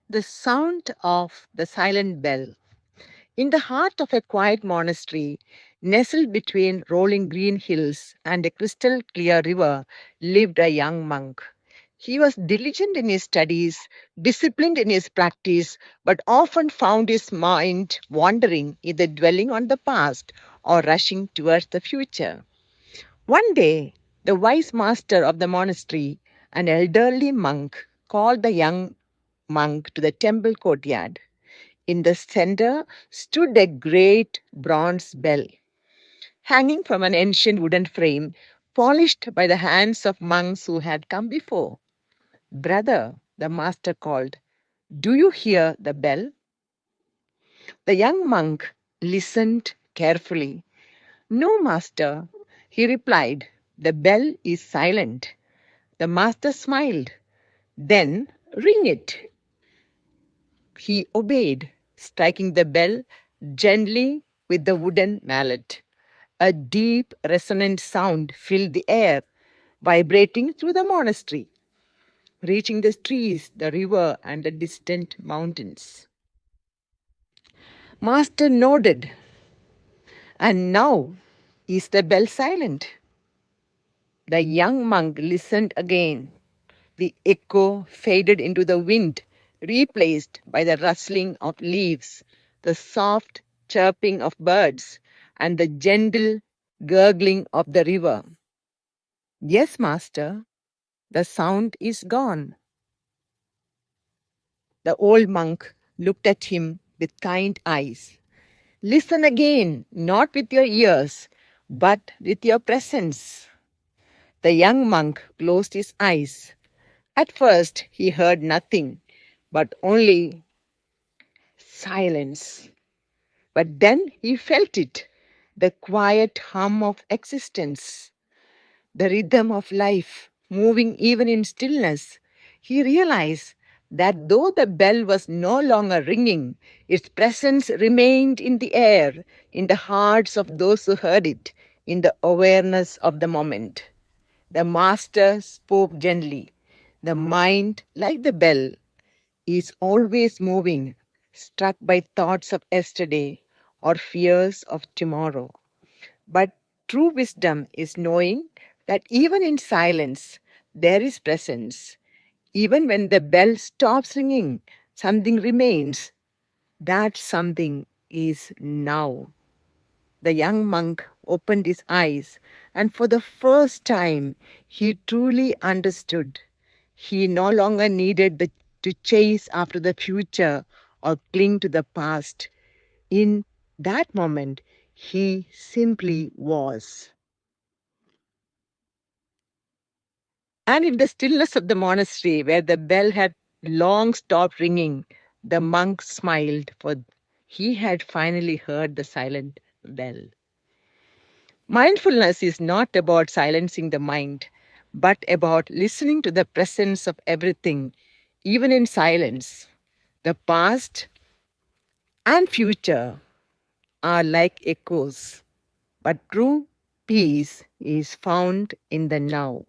The sound of the silent bell. In the heart of a quiet monastery, nestled between rolling green hills and a crystal clear river, lived a young monk. He was diligent in his studies, disciplined in his practice, but often found his mind wandering, either dwelling on the past or rushing towards the future. One day, the wise master of the monastery, an elderly monk, called the young monk to the temple courtyard. In the center stood a great bronze bell, hanging from an ancient wooden frame, polished by the hands of monks who had come before. Brother, the master called, do you hear the bell? The young monk listened carefully. No, master, he replied. The bell is silent. The master smiled. Then ring it. He obeyed, striking the bell gently with the wooden mallet. A deep, resonant sound filled the air, vibrating through the monastery, reaching the trees, the river, and the distant mountains. Master nodded. And now, is the bell silent? The young monk listened again. The echo faded into the wind, replaced by the rustling of leaves, the soft chirping of birds, and the gentle gurgling of the river. Yes, master, the sound is gone. The old monk looked at him with kind eyes. Listen again, not with your ears, but with your presence. The young monk closed his eyes. At first, he heard nothing, but only silence. But then he felt it, the quiet hum of existence, the rhythm of life, moving even in stillness. He realized that though the bell was no longer ringing, its presence remained in the air, in the hearts of those who heard it, in the awareness of the moment. The master spoke gently. The mind, like the bell, is always moving, struck by thoughts of yesterday or fears of tomorrow. But true wisdom is knowing that even in silence, there is presence. Even when the bell stops ringing, something remains. That something is now. The young monk opened his eyes, and for the first time, he truly understood. He no longer needed to chase after the future or cling to the past. In that moment, he simply was. And in the stillness of the monastery, where the bell had long stopped ringing, the monk smiled, for he had finally heard the silent bell. Mindfulness is not about silencing the mind, but about listening to the presence of everything, even in silence. The past and future are like echoes, but true peace is found in the now.